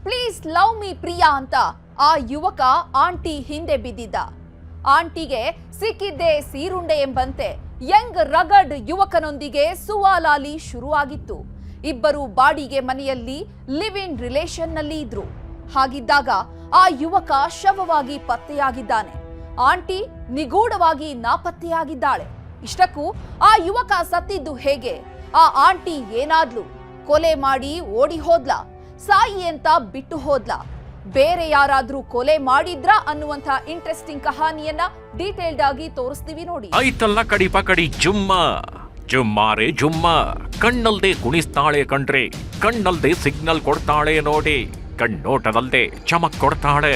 Please love me Priya ಅಂತ ಆ ಯುವಕ ಆಂಟಿ ಹಿಂದೆ ಬಿದ್ದಿದ್ದ. ಆಂಟಿಗೆ ಸಿಕ್ಕಿದ್ದೇ ಸೀರುಂಡೆ ಎಂಬಂತೆ ಯಂಗ್ ರಗಡ್ ಯುವಕನೊಂದಿಗೆ ಸುವಾಲಾಲಿ ಶುರುವಾಗಿತ್ತು. ಇಬ್ಬರು ಬಾಡಿಗೆ ಮನೆಯಲ್ಲಿ ಲಿವ್ ಇನ್ ರಿಲೇಷನ್ ನಲ್ಲಿ ಇದ್ರು. ಹಾಗಿದ್ದಾಗ ಆ ಯುವಕ ಶವವಾಗಿ ಪತ್ತೆಯಾಗಿದ್ದಾನೆ. ಆಂಟಿ ನಿಗೂಢವಾಗಿ ನಾಪತ್ತೆಯಾಗಿದ್ದಾಳೆ. ಇಷ್ಟಕ್ಕೂ ಆ ಯುವಕ ಸತ್ತಿದ್ದು ಹೇಗೆ? ಆ ಆಂಟಿ ಏನಾದ್ಲು? ಕೊಲೆ ಮಾಡಿ ಓಡಿ ಹೋದ್ಲಾ? ಸಾಯಿ ಅಂತ ಬಿಟ್ಟು ಹೋದ್ಲಾ? ಬೇರೆ ಯಾರಾದ್ರೂ ಕೊಲೆ ಮಾಡಿದ್ರಾ ಅನ್ನುವಂತ ಇಂಟ್ರೆಸ್ಟಿಂಗ್ ಕಹಾನಿಯನ್ನ ಡೀಟೇಲ್ಡ್ ಆಗಿ ತೋರಿಸ್ತೀವಿ ನೋಡಿ. ಐತಲ್ಲ ಕಡಿ ಪಕಡಿ ಜುಮ್ಮ ಜುಮ್ಮಾರೆ ಜುಮ್ಮ, ಕಣ್ಣಲ್ದೆ ಕುಣಿಸ್ತಾಳೆ ಕಣ್ರಿ, ಕಣ್ಣಲ್ದೆ ಸಿಗ್ನಲ್ ಕೊಡ್ತಾಳೆ ನೋಡಿ, ಕಣ್ಣೋಟದಲ್ದೆ ಚಮಕ್ ಕೊಡ್ತಾಳೆ,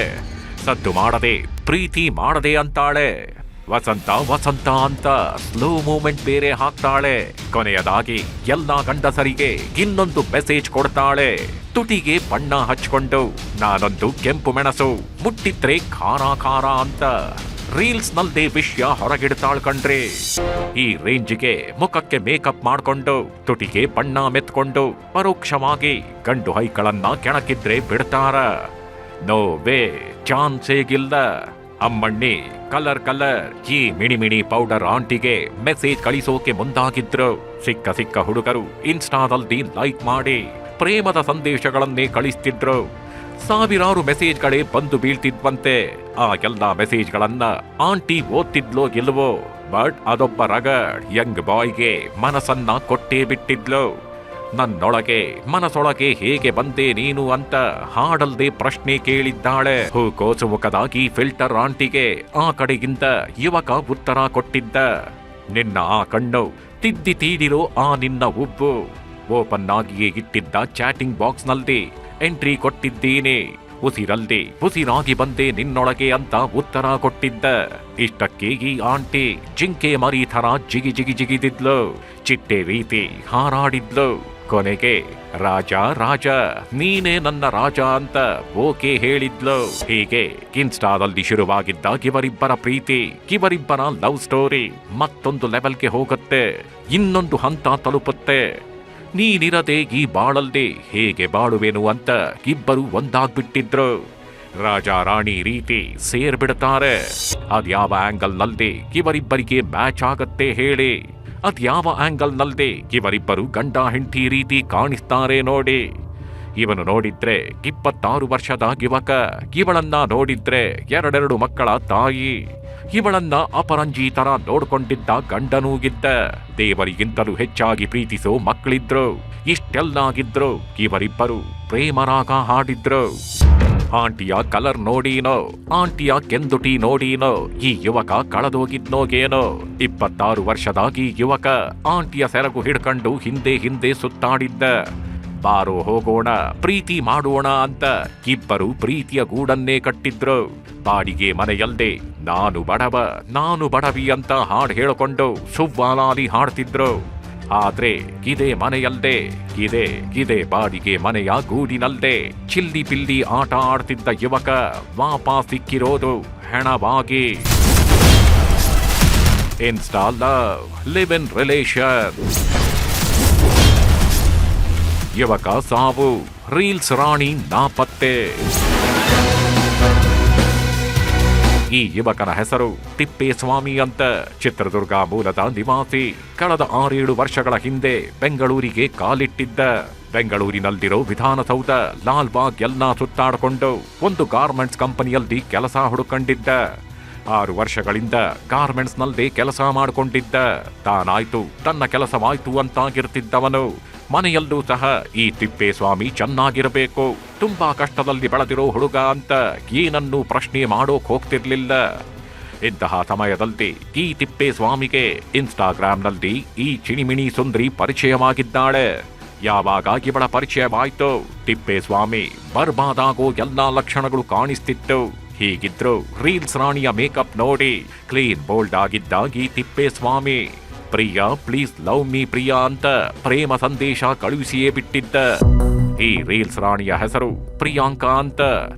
ಸದ್ದು ಮಾಡದೆ ಪ್ರೀತಿ ಮಾಡದೆ ಅಂತಾಳೆ, ವಸಂತ ವಸಂತ ಅಂತ ಸ್ಲೋ ಮೂಮೆಂಟ್ ಬೇರೆ ಹಾಕ್ತಾಳೆ. ಕೊನೆಯದಾಗಿ ಎಲ್ಲಾ ಗಂಡಸರಿಗೆ ಇನ್ನೊಂದು ಮೆಸೇಜ್ ಕೊಡ್ತಾಳೆ. ತುಟಿಗೆ ಬಣ್ಣ ಹಚ್ಕೊಂಡು ನಾನೊಂದು ಕೆಂಪು ಮೆಣಸು, ಮುಟ್ಟಿದ್ರೆ ಖಾರ ಖಾರ ಅಂತ ರೀಲ್ಸ್ ನಲ್ದೇ ವಿಷಯ ಹೊರಗಿಡ್ತಾಳ್ ಕಣ್ರಿ. ಈ ರೇಂಜ್ಗೆ ಮುಖಕ್ಕೆ ಮೇಕಪ್ ಮಾಡ್ಕೊಂಡು ತುಟಿಗೆ ಬಣ್ಣ ಮೆತ್ಕೊಂಡು ಪರೋಕ್ಷವಾಗಿ ಗಂಡು ಹೈಗಳನ್ನ ಕೆಣಕಿದ್ರೆ ಬಿಡ್ತಾರ. ನೋ ವೇ, ಚಾನ್ಸೇಗಿಲ್ಲ. ಅಮ್ಮಣ್ಣಿ ಕಲರ್ ಈ ಮಿಣಿ ಪೌಡರ್ ಆಂಟಿಗೆ ಮೆಸೇಜ್ ಕಳಿಸೋಕೆ ಮುಂದಾಗಿದ್ರು. ಸಿಕ್ಕ ಹುಡುಗರು ಇನ್ಸ್ಟಾದಲ್ಲಿ ಲೈಕ್ ಮಾಡಿ ಪ್ರೇಮದ ಸಂದೇಶಗಳನ್ನೇ ಕಳಿಸ್ತಿದ್ರು. ಸಾವಿರಾರು ಮೆಸೇಜ್ಗಳೇ ಬಂದು ಬೀಳ್ತಿದ್ವಂತೆ. ಆ ಎಲ್ಲಾ ಮೆಸೇಜ್ಗಳನ್ನ ಆಂಟಿ ಓದ್ತಿದ್ಲೋ ಗೆಲ್ವೋ, ಬಟ್ ಅದೊಬ್ಬ ರಗಡ್ ಯಂಗ್ ಬಾಯ್ಗೆ ಮನಸ್ಸನ್ನ ಕೊಟ್ಟೇ ಬಿಟ್ಟಿದ್ಲು. ನನ್ನೊಳಗೆ ಮನಸೊಳಗೆ ಹೇಗೆ ಬಂದೆ ನೀನು ಅಂತ ಹಾಡಲ್ದೆ ಪ್ರಶ್ನೆ ಕೇಳಿದ್ದಾಳೆ. ಹೂಕೋಸು ಮುಖದಾಗಿ ಫಿಲ್ಟರ್ ಆಂಟಿಗೆ ಆ ಕಡೆಗಿಂದ ಯುವಕ ಉತ್ತರ ಕೊಟ್ಟಿದ್ದ. ನಿನ್ನ ಆ ಕಣ್ಣು, ತಿದ್ದಿ ತೀಡಿರೋ ಆ ನಿನ್ನ ಉಬ್ಬು, ಓಪನ್ ಆಗಿಯೇ ಇಟ್ಟಿದ್ದ ಚಾಟಿಂಗ್ ಬಾಕ್ಸ್ ನಲ್ಲಿ ಎಂಟ್ರಿ ಕೊಟ್ಟಿದ್ದೀನಿ, ಉಸಿರಲ್ಲಿ ಉಸಿರಾಗಿ ಬಂದೆ ನಿನ್ನೊಳಗೆ ಅಂತ ಉತ್ತರ ಕೊಟ್ಟಿದ್ದ. ಇಷ್ಟಕ್ಕೆ ಈ ಆಂಟಿ ಜಿಂಕೆ ಮರಿ ಥರ ಜಿಗಿದಿದ್ಲು, ಚಿಟ್ಟೆ ರೀತಿ ಹಾರಾಡಿದ್ಲು. ಕೊನೆಗೆ ರಾಜ ರಾಜ ನೀನೇ ನನ್ನ ರಾಜ ಅಂತ ಓಕೆ ಹೇಳಿದ್ಲು. ಹೀಗೆ ಇನ್ಸ್ಟಾದಲ್ಲಿ ಶುರುವಾಗಿದ್ದ ಇವರಿಬ್ಬರ ಪ್ರೀತಿ, ಇವರಿಬ್ಬರ ಲವ್ ಸ್ಟೋರಿ ಮತ್ತೊಂದು ಲೆವೆಲ್ಗೆ ಹೋಗುತ್ತೆ, ಇನ್ನೊಂದು ಹಂತ ತಲುಪುತ್ತೆ. ನೀನಿರದೆ ಈ ಬಾಳಲ್ದೆ ಹೇಗೆ ಬಾಳುವೆನು ಅಂತ ಇಬ್ಬರು ಒಂದಾಗ್ಬಿಟ್ಟಿದ್ರು. ರಾಜ ರಾಣಿ ರೀತಿ ಸೇರ್ಬಿಡ್ತಾರೆ. ಅದ್ಯಾವ ಆಂಗಲ್ ನಲ್ಲಿ ಇವರಿಬ್ಬರಿಗೆ ಮ್ಯಾಚ್ ಆಗತ್ತೆ ಹೇಳಿ? ಅದ್ಯಾವ ಆಂಗಲ್ ನಲ್ಲಿ ಇವರಿಬ್ಬರು ಗಂಡ ಹೆಂಡತಿ ರೀತಿ ಕಾಣಿಸ್ತಾರೆ ನೋಡಿ. ಇವನು ನೋಡಿದ್ರೆ 26 ವರ್ಷದ ಯುವಕ, ಇವಳನ್ನ ನೋಡಿದ್ರೆ 2 ಮಕ್ಕಳ ತಾಯಿ, ಇವಳನ್ನ ಅಪರಂಜಿ ತರ ನೋಡ್ಕೊಂಡಿದ್ದ ಗಂಡನೂಗಿದ್ದ. ದೇವರಿಗಿಂತಲೂ ಹೆಚ್ಚಾಗಿ ಪ್ರೀತಿಸೋ ಮಕ್ಕಳಿದ್ರು. ಇಷ್ಟೆಲ್ಲಾಗಿದ್ರು ಇವರಿಬ್ಬರು ಪ್ರೇಮರಾಗ ಹಾಡಿದ್ರು. ಆಂಟಿಯ ಕಲರ್ ನೋಡೀನೋ, ಆಂಟಿಯ ಕೆಂದುಟಿ ನೋಡೀನೋ ಈ ಯುವಕ ಕಳೆದೋಗಿದ್ನೋಗೇನೋ. 26 ವರ್ಷದಾಗಿ ಯುವಕ ಆಂಟಿಯ ಸೆರಗು ಹಿಡ್ಕೊಂಡು ಹಿಂದೆ ಸುತ್ತಾಡಿದ್ದ. ಬಾರೋ ಹೋಗೋಣ, ಪ್ರೀತಿ ಮಾಡೋಣ ಅಂತ ಇಬ್ಬರು ಪ್ರೀತಿಯ ಗೂಡನ್ನೇ ಕಟ್ಟಿದ್ರು. ಬಾಡಿಗೆ ಮನೆಯಲ್ಲದೆ ನಾನು ಬಡವಿ ಅಂತ ಹಾಡು ಹೇಳಿಕೊಂಡು ಸುವ್ವಾಲಾಲಿ ಹಾಡ್ತಿದ್ರು. ಆದ್ರೆ ಇದೇ ಮನೆಯಲ್ಲದೆ ಇದೇ ಬಾಡಿಗೆ ಮನೆಯ ಗೂಡಿನಲ್ಲದೆ ಚಿಲ್ಲಿ ಪಿಲ್ಲಿ ಆಟ ಆಡ್ತಿದ್ದ ಯುವಕ ವಾಪಸ್ ಸಿಕ್ಕಿರೋದು ಹೆಣವಾಗಿ. Insta love, live in relation. ಯುವಕ ಸಾವು, ರೀಲ್ಸ್ ರಾಣಿ ನಾಪತ್ತೆ. ಈ ಯುವಕನ ಹೆಸರು ತಿಪ್ಪೇಸ್ವಾಮಿ ಅಂತ. ಚಿತ್ರದುರ್ಗ ಮೂಲದ ನಿವಾಸಿ. ಕಳೆದ 6-7 ವರ್ಷಗಳ ಹಿಂದೆ ಬೆಂಗಳೂರಿಗೆ ಕಾಲಿಟ್ಟಿದ್ದ. ಬೆಂಗಳೂರಿನಲ್ಲಿರೋ ವಿಧಾನಸೌಧ, ಲಾಲ್ಬಾಗ್ ಎಲ್ಲ ಸುತ್ತಾಡಿಕೊಂಡು ಒಂದು ಗಾರ್ಮೆಂಟ್ಸ್ ಕಂಪನಿಯಲ್ಲಿ ಕೆಲಸ ಹುಡುಕೊಂಡಿದ್ದ. 6 ವರ್ಷಗಳಿಂದ ಗಾರ್ಮೆಂಟ್ಸ್ ನಲ್ಲೇ ಕೆಲಸ ಮಾಡಿಕೊಂಡಿದ್ದ. ತಾನಾಯ್ತು ತನ್ನ ಕೆಲಸವಾಯ್ತು ಅಂತಾಗಿರ್ತಿದ್ದವನು. ಮನೆಯಲ್ಲೂ ಸಹ ಈ ತಿಪ್ಪೇಸ್ವಾಮಿ ಚೆನ್ನಾಗಿರಬೇಕು, ತುಂಬಾ ಕಷ್ಟದಲ್ಲಿ ಬೆಳೆದಿರೋ ಹುಡುಗ ಅಂತ ಏನನ್ನೂ ಪ್ರಶ್ನೆ ಮಾಡೋಕ್ ಹೋಗ್ತಿರ್ಲಿಲ್ಲ. ಇಂತಹ ಸಮಯದಲ್ಲಿ ಈ ತಿಪ್ಪೇಸ್ವಾಮಿಗೆ ಇನ್ಸ್ಟಾಗ್ರಾಂನಲ್ಲಿ ಈ ಚಿಣಿಮಿಣಿ ಸುಂದ್ರಿ ಪರಿಚಯವಾಗಿದ್ದಾಳೆ. ಯಾವಾಗ ಇವಳ ಪರಿಚಯವಾಯ್ತು, ತಿಪ್ಪೇಸ್ವಾಮಿ ಬರ್ಬಾದಾಗೋ ಎಲ್ಲಾ ಲಕ್ಷಣಗಳು ಕಾಣಿಸ್ತಿತ್ತು. ಹೀಗಿದ್ರು ರೀಲ್ಸ್ ರಾಣಿಯ ಮೇಕಪ್ ನೋಡಿ ಕ್ಲೀನ್ ಬೋಲ್ಡ್ ಆಗಿದ್ದ ಈ Tippeswamy Priya please love me Priya ಅಂತ ಪ್ರೇಮ ಸಂದೇಶ ಕಳುಹಿಸಿಯೇ ಬಿಟ್ಟಿದ್ದ. ಈ ರೀಲ್ಸ್ ರಾಣಿಯ ಹೆಸರು ಪ್ರಿಯಾಂಕಾ ಅಂತ.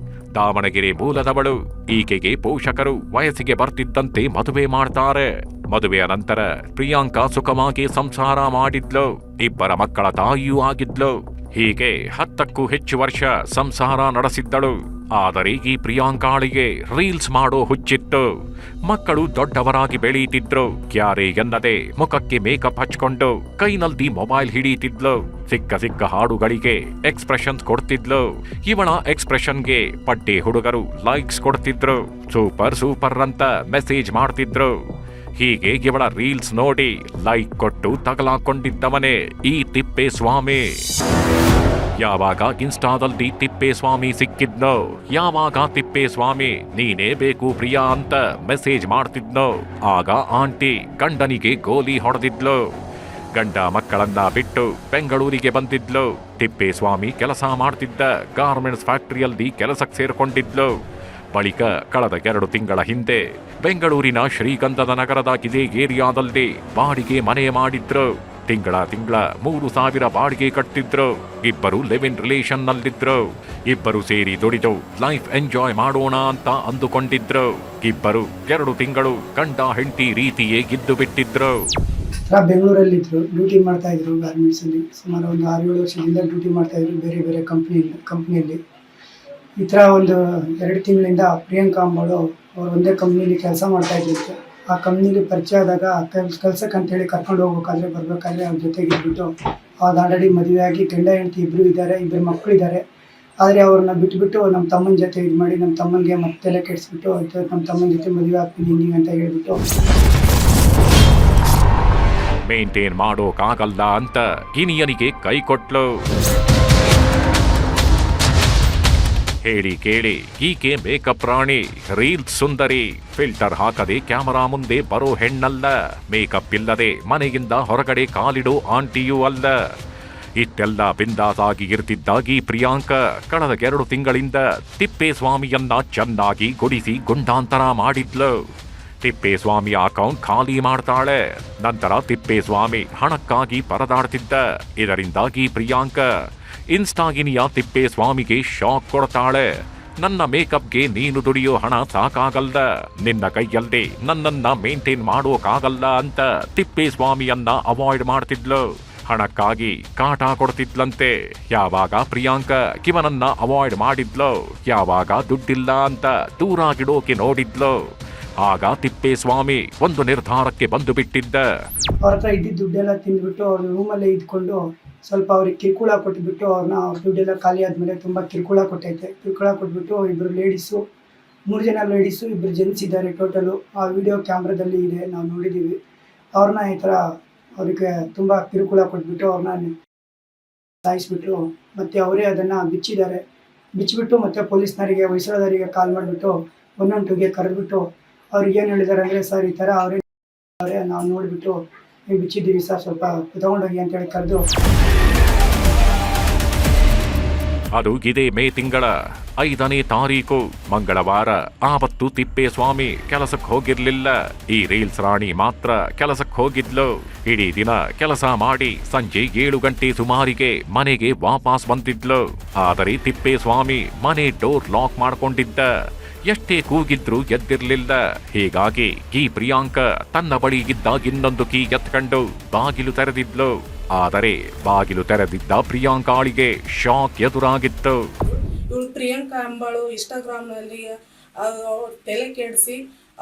ದಾವಣಗೆರೆ ಮೂಲದವಳು. ಈಕೆಗೆ ಪೋಷಕರು ವಯಸ್ಸಿಗೆ ಬರ್ತಿದ್ದಂತೆ ಮದುವೆ ಮಾಡ್ತಾರೆ. ಮದುವೆಯ ನಂತರ ಪ್ರಿಯಾಂಕಾ ಸುಖವಾಗಿ ಸಂಸಾರ ಮಾಡಿದ್ಲು. 2 ಮಕ್ಕಳ ತಾಯಿಯೂ ಆಗಿದ್ಲು. ಹೀಗೆ 10ಕ್ಕೂ ಹೆಚ್ಚು ವರ್ಷ ಸಂಸಾರ ನಡೆಸಿದ್ದಳು. ಆದರೆ ಈ ಪ್ರಿಯಾಂಕಾಳಿಗೆ ರೀಲ್ಸ್ ಮಾಡೋ ಹುಚ್ಚಿತ್ತು. ಮಕ್ಕಳು ದೊಡ್ಡವರಾಗಿ ಬೆಳೀತಿದ್ರು. ಕ್ಯಾರೆ ಎನ್ನದೆ ಮುಖಕ್ಕೆ ಮೇಕಪ್ ಹಚ್ಕೊಂಡು ಕೈನಲ್ಲಿ ಮೊಬೈಲ್ ಹಿಡೀತಿದ್ಲು. ಸಿಕ್ಕ ಹಾಡುಗಳಿಗೆ ಎಕ್ಸ್ಪ್ರೆಷನ್ಸ್ ಕೊಡ್ತಿದ್ಲು. ಇವಳ ಎಕ್ಸ್ಪ್ರೆಷನ್ಗೆ ಪಡ್ಡೆ ಹುಡುಗರು ಲೈಕ್ಸ್ ಕೊಡ್ತಿದ್ರು. ಸೂಪರ್ ಅಂತ ಮೆಸೇಜ್ ಮಾಡ್ತಿದ್ರು. ಹೀಗೆ ಇವಳ ರೀಲ್ಸ್ ನೋಡಿ ಲೈಕ್ ಕೊಟ್ಟು ತಗಲಾಕೊಂಡಿದ್ದವನೇ ಈ ತಿಪ್ಪೇಸ್ವಾಮಿ. ಯಾವಾಗ ಇನ್ಸ್ಟಾದಲ್ಲಿ ತಿಪ್ಪೇಸ್ವಾಮಿ ಸಿಕ್ಕಿದ್ನೋ, ಯಾವಾಗ ತಿಪ್ಪೇಸ್ವಾಮಿ ನೀನೇ ಬೇಕು ಪ್ರಿಯಾ ಅಂತ ಮೆಸೇಜ್ ಮಾಡ್ತಿದ್ನೋ, ಆಗ ಆಂಟಿ ಗಂಡನಿಗೆ ಗೋಲಿ ಹೊಡೆದಿದ್ಲು. ಗಂಡ ಮಕ್ಕಳನ್ನ ಬಿಟ್ಟು ಬೆಂಗಳೂರಿಗೆ ಬಂದಿದ್ಲು. ತಿಪ್ಪೇಸ್ವಾಮಿ ಕೆಲಸ ಮಾಡ್ತಿದ್ದ ಗಾರ್ಮೆಂಟ್ಸ್ ಫ್ಯಾಕ್ಟರಿಯಲ್ಲಿ ಕೆಲಸಕ್ಕೆ ಸೇರ್ಕೊಂಡಿದ್ಲು. ಬಳಿಕ ಕಳೆದ 2 ತಿಂಗಳ ಹಿಂದೆ ಬೆಂಗಳೂರಿನ ಶ್ರೀಗಂಧದ ನಗರದ ಇದೇ ಏರಿಯಾದಲ್ಲಿ ಬಾಡಿಗೆ ಮನೆ ಮಾಡಿದ್ರು. ತಿಂಗಳ 3,000 ಬಾಡಿಗೆ ಕಟ್ಟಿದ್ರು. ಇಬ್ಬರು ಲಿವ್ ಇನ್ ರಿಲೇಷನ್ ನಲ್ಲಿದ್ರು. ಇಬ್ಬರು ಸೇರಿ ದುಡಿದು ಲೈಫ್ ಎಂಜಾಯ್ ಮಾಡೋಣ ಅಂತ ಅಂದುಕೊಂಡಿದ್ರು. ಇಬ್ಬರು 2 ತಿಂಗಳು ಗಂಡ ಹೆಂಡತಿ ರೀತಿಯೇ ಗಿದ್ದು ಬಿಟ್ಟಿದ್ರು. ಬೆಂಗಳೂರಲ್ಲಿದ್ದರು, ಡ್ಯೂಟಿ ಮಾಡ್ತಾ ಇದ್ರು ಗಾರ್ಮೆಂಟ್ಸ್ ಅಲ್ಲಿ. ಸುಮಾರು ಒಂದು 6-7 ವರ್ಷದಿಂದ ಡ್ಯೂಟಿ ಮಾಡ್ತಾ ಇದ್ರು ಬೇರೆ ಬೇರೆ ಕಂಪ್ನಿಯಲ್ಲಿ. ಈ ಥರ ಒಂದು 2 ತಿಂಗಳಿಂದ ಪ್ರಿಯಾಂಕಾ ಅಂಬೋಳು ಅವ್ರು ಒಂದೇ ಕಂಪ್ನಿಲಿ ಕೆಲಸ ಮಾಡ್ತಾ ಇದ್ದಿತ್ತು. ಆ ಕಂಪ್ನಿಲಿ ಪರಿಚಯ ಆದಾಗ ಕೆಲ್ಸಕ್ಕೆ ಅಂತೇಳಿ ಕರ್ಕೊಂಡು ಬರ್ಬೇಕಾದ್ರೆ ಅವ್ರ ಜೊತೆಗೆ ಇದ್ಬಿಟ್ಟು ಅವಾಗ ಆಲ್ರೆಡಿ ಮದುವೆ ಆಗಿ ಗಂಡ ಹೆಂಡತಿ ಇಬ್ಬರು ಇದ್ದಾರೆ, 2 ಮಕ್ಕಳಿದ್ದಾರೆ. ಆದರೆ ಅವ್ರನ್ನ ಬಿಟ್ಬಿಟ್ಟು ನಮ್ಮ ತಮ್ಮನ ಜೊತೆ ಇದು ಮಾಡಿ ನಮ್ಮ ತಮ್ಮನಿಗೆ ಮತ್ತೆಲ್ಲ ಕೆಡಿಸ್ಬಿಟ್ಟು ನಮ್ಮ ತಮ್ಮನ ಜೊತೆ ಮದುವೆ ಆಗ್ತೀನಿ ಹಿಂಗೆ ಅಂತ ಹೇಳ್ಬಿಟ್ಟು ಮೇಂಟೈನ್ ಮಾಡೋಕ್ಕಾಗಲ್ಲ ಅಂತ ಗಿನಿಯನಿಗೆ ಕೈ ಕೊಟ್ಲು. ಹೇಳಿ ಕೇಳಿ ಈಕೆ ಮೇಕಪ್ ರಾಣಿ, ರೀಲ್ಸ್ ಸುಂದರಿ. ಫಿಲ್ಟರ್ ಹಾಕದೆ ಕ್ಯಾಮರಾ ಮುಂದೆ ಬರೋ ಹೆಣ್ಣಲ್ಲ. ಮೇಕಪ್ ಇಲ್ಲದೆ ಮನೆಯಿಂದ ಹೊರಗಡೆ ಕಾಲಿಡೋ ಆಂಟಿಯೂ ಅಲ್ಲ. ಇಷ್ಟೆಲ್ಲ ಬಿಂದಾಸಾಗಿ ಇರ್ತಿದ್ದಾಗಿ ಪ್ರಿಯಾಂಕಾ ಕಳೆದ 2 ತಿಂಗಳಿಂದ ತಿಪ್ಪೇಸ್ವಾಮಿಯನ್ನ ಚೆನ್ನಾಗಿ ಗುಡಿಸಿ ಗುಂಡಾಂತರ ಮಾಡಿದ್ಲು. ತಿಪ್ಪೇಸ್ವಾಮಿ ಅಕೌಂಟ್ ಖಾಲಿ ಮಾಡ್ತಾಳೆ. ನಂತರ ತಿಪ್ಪೇಸ್ವಾಮಿ ಹಣಕ್ಕಾಗಿ ಪರದಾಡ್ತಿದ್ದ. ಇದರಿಂದಾಗಿ ಪ್ರಿಯಾಂಕಾ ಇನ್ಸ್ಟಾಗಿನಿಯ ತಿಪ್ಪೇಸ್ವಾಮಿಗೆ ಶಾಕ್ ಕೊಡ್ತಾಳೆ. ನನ್ನ ಮೇಕಪ್ಗೆ ನೀನು ದುಡಿಯೋ ಹಣ ಸಾಕಾಗಲ್ಲ, ನಿನ್ನ ಕೈಯಲ್ಲಿ ನನ್ನನ್ನ ಮೇಂಟೈನ್ ಮಾಡೋಕ್ಕಾಗಲ್ಲ ಅಂತ ತಿಪ್ಪೇಸ್ವಾಮಿಯನ್ನ ಅವಾಯ್ಡ್ ಮಾಡ್ತಿದ್ಲು. ಹಣಕ್ಕಾಗಿ ಕಾಟ ಕೊಡ್ತಿದ್ಲಂತೆ. ಯಾವಾಗ ಪ್ರಿಯಾಂಕಾ ಕಿವನನ್ನ ಅವಾಯ್ಡ್ ಮಾಡಿದ್ಲು, ಯಾವಾಗ ದುಡ್ಡಿಲ್ಲ ಅಂತ ದೂರಾಗಿಡೋಕೆ ನೋಡಿದ್ಲು, ಆಗ ತಿಪ್ಪೇಸ್ವಾಮಿ ಒಂದು ನಿರ್ಧಾರಕ್ಕೆ ಬಂದು ಬಿಟ್ಟಿದ್ದ. ಅವ್ರ ಹತ್ರ ಇದ್ದಿದ್ದ ದುಡ್ಡೆಲ್ಲ ತಿಂದ್ಬಿಟ್ಟು ಅವ್ರ ರೂಮಲ್ಲೇ ಇದ್ಕೊಂಡು ಸ್ವಲ್ಪ ಅವ್ರಿಗೆ ಕಿರುಕುಳ ಕೊಟ್ಬಿಟ್ಟು ಅವ್ರನ್ನ ಅವ್ರ ದುಡ್ಡೆಲ್ಲ ಖಾಲಿ ಆದಮೇಲೆ ತುಂಬ ಕಿರುಕುಳ ಕೊಟ್ಬಿಟ್ಟು 2 ಲೇಡೀಸು 3 ಜನ ಲೇಡೀಸು 2 ಜೆಂಟ್ಸ್ ಇದ್ದಾರೆ ಟೋಟಲು. ಆ ವಿಡಿಯೋ ಕ್ಯಾಮ್ರಾದಲ್ಲಿ ಇದೆ, ನಾವು ನೋಡಿದ್ದೀವಿ. ಅವ್ರನ್ನ ಈ ಥರ ಅವ್ರಿಗೆ ತುಂಬ ಕಿರುಕುಳ ಕೊಟ್ಬಿಟ್ಟು ಅವ್ರನ್ನ ಸಾಯಿಸ್ಬಿಟ್ಟು ಮತ್ತೆ ಅವರೇ ಅದನ್ನು ಬಿಚ್ಚಿಬಿಟ್ಟು ಮತ್ತೆ ಪೊಲೀಸ್ನವರಿಗೆ ಹೊಯ್ಸಳದವರಿಗೆ ಕಾಲ್ ಮಾಡಿಬಿಟ್ಟು 112ಗೆ ಕರೆದ್ಬಿಟ್ಟು ಅವ್ರಿಗೆ ಏನು ಹೇಳಿದ್ದಾರೆ ಅಂದರೆ, ಸರ್ ಈ ಥರ ಅವರೇ ನಾವು ನೋಡಿಬಿಟ್ಟು ನೀವು ಬಿಚ್ಚಿದ್ದೀವಿ ಸರ್, ಸ್ವಲ್ಪ ತಗೊಂಡೋಗಿ ಅಂತೇಳಿ ಕರೆದು. ಅದು ಇದೇ ಮೇ ತಿಂಗಳ 5ನೇ ತಾರೀಕು ಮಂಗಳವಾರ. ಆವತ್ತು ತಿಪ್ಪೇಸ್ವಾಮಿ ಕೆಲಸಕ್ಕೆ ಹೋಗಿರ್ಲಿಲ್ಲ. ಈ ರೀಲ್ಸ್ ರಾಣಿ ಮಾತ್ರ ಕೆಲಸಕ್ಕೆ ಹೋಗಿದ್ಲು. ಇಡೀ ದಿನ ಕೆಲಸ ಮಾಡಿ ಸಂಜೆ 7 ಗಂಟೆ ಸುಮಾರಿಗೆ ಮನೆಗೆ ವಾಪಸ್ ಬಂದಿದ್ಲು. ಆದರೆ ತಿಪ್ಪೇಸ್ವಾಮಿ ಮನೆ ಡೋರ್ ಲಾಕ್ ಮಾಡ್ಕೊಂಡಿದ್ದ. ಎಷ್ಟೇ ಕೂಗಿದ್ರೂ ಎದ್ದಿರ್ಲಿಲ್ಲ. ಹೀಗಾಗಿ ಈ ಪ್ರಿಯಾಂಕಾ ತನ್ನ ಬಳಿ ಇದ್ದ ಇನ್ನೊಂದು ಕೀ ಎತ್ಕೊಂಡು ಬಾಗಿಲು ತೆರೆದಿದ್ಲು. ಆದರೆ ಬಾಗಿಲು ತೆರೆದಿದ್ದ ಪ್ರಿಯಾಂಕಾಳಿಗೆ ಶಾಕ್ ಎದುರಾಗಿತ್ತು. ಇವಳು ಪ್ರಿಯಾಂಕಾ ಅಂಬಾಳು ಇನ್ಸ್ಟಾಗ್ರಾಮ್ನಲ್ಲಿ ತಲೆ ಕೆಡಿಸಿ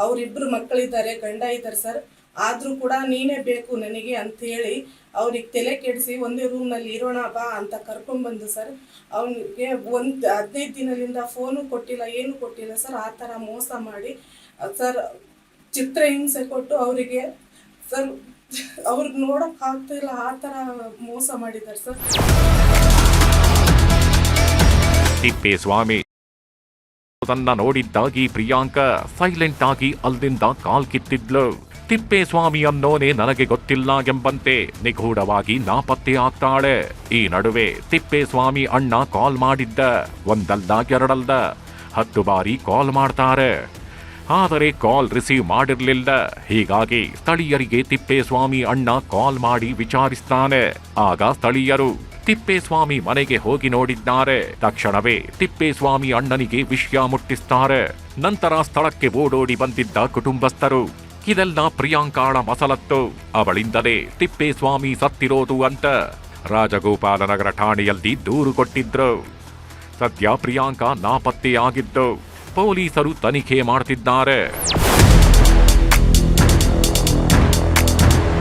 ಅವರಿಬ್ಬರು ಮಕ್ಕಳಿದ್ದಾರೆ, ಗಂಡ ಇದ್ದಾರೆ ಸರ್, ಆದರೂ ಕೂಡ ನೀನೇ ಬೇಕು ನನಗೆ ಅಂಥೇಳಿ ಅವ್ರಿಗೆ ತಲೆ ಕೆಡಿಸಿ ಒಂದೇ ರೂಮ್ನಲ್ಲಿ ಇರೋಣ ಬಾ ಅಂತ ಕರ್ಕೊಂಡ್ಬಂದು ಸರ್, ಅವನಿಗೆ 15 ದಿನದಿಂದ ಫೋನು ಕೊಟ್ಟಿಲ್ಲ, ಏನು ಕೊಟ್ಟಿಲ್ಲ ಸರ್. ಆ ಥರ ಮೋಸ ಮಾಡಿ ಸರ್ ಚಿತ್ರಹಿಂಸೆ ಕೊಟ್ಟು ಅವರಿಗೆ ಸರ್ ಅವ್ರಿಗೆ ನೋಡೋಕ್ಕಾಗ್ತಿಲ್ಲ, ಆ ಥರ ಮೋಸ ಮಾಡಿದ್ದಾರೆ ಸರ್. ತಿಪ್ಪೇಸ್ವಾಮಿ ತನ್ನ ನೋಡಿದ್ದಾಗಿ ಪ್ರಿಯಾಂಕಾ ಸೈಲೆಂಟ್ ಆಗಿ ಅಲ್ಲಿಂದ ಕಾಲ್ ಕಿತ್ತಿದ್ಲು. ತಿಪ್ಪೇಸ್ವಾಮಿ ಅನ್ನೋನೇ ನನಗೆ ಗೊತ್ತಿಲ್ಲ ಎಂಬಂತೆ ನಿಗೂಢವಾಗಿ ನಾಪತ್ತೆ ಆಗ್ತಾಳೆ. ಈ ನಡುವೆ ತಿಪ್ಪೇಸ್ವಾಮಿ ಅಣ್ಣ ಕಾಲ್ ಮಾಡಿದ್ದ. 1 ಅಲ್ಲ 2 ಅಲ್ಲ 10 ಬಾರಿ ಕಾಲ್ ಮಾಡ್ತಾರೆ. ಆದರೆ ಕಾಲ್ ರಿಸೀವ್ ಮಾಡಿರ್ಲಿಲ್ಲ. ಹೀಗಾಗಿ ಸ್ಥಳೀಯರಿಗೆ ತಿಪ್ಪೇಸ್ವಾಮಿ ಅಣ್ಣ ಕಾಲ್ ಮಾಡಿ ವಿಚಾರಿಸ್ತಾನೆ. ಆಗ ಸ್ಥಳೀಯರು ತಿಪ್ಪೇಸ್ವಾಮಿ ಮನೆಗೆ ಹೋಗಿ ನೋಡಿದ್ದಾರೆ. ತಕ್ಷಣವೇ ತಿಪ್ಪೇಸ್ವಾಮಿ ಅಣ್ಣನಿಗೆ ವಿಷಯ ಮುಟ್ಟಿಸ್ತಾರೆ. ನಂತರ ಸ್ಥಳಕ್ಕೆ ಓಡೋಡಿ ಬಂದಿದ್ದ ಕುಟುಂಬಸ್ಥರು ಇದೆಲ್ಲ ಪ್ರಿಯಾಂಕಾಳ ಮಸಲತ್ತು, ಅವಳಿಂದಲೇ ತಿಪ್ಪೇಸ್ವಾಮಿ ಸತ್ತಿರೋದು ಅಂತ ರಾಜಗೋಪಾಲನಗರ ಠಾಣೆಯಲ್ಲಿ ದೂರು ಕೊಟ್ಟಿದ್ರು. ಸದ್ಯ ಪ್ರಿಯಾಂಕಾ ನಾಪತ್ತೆಯಾಗಿದ್ದು ಪೊಲೀಸರು ತನಿಖೆ ಮಾಡ್ತಿದ್ದಾರೆ.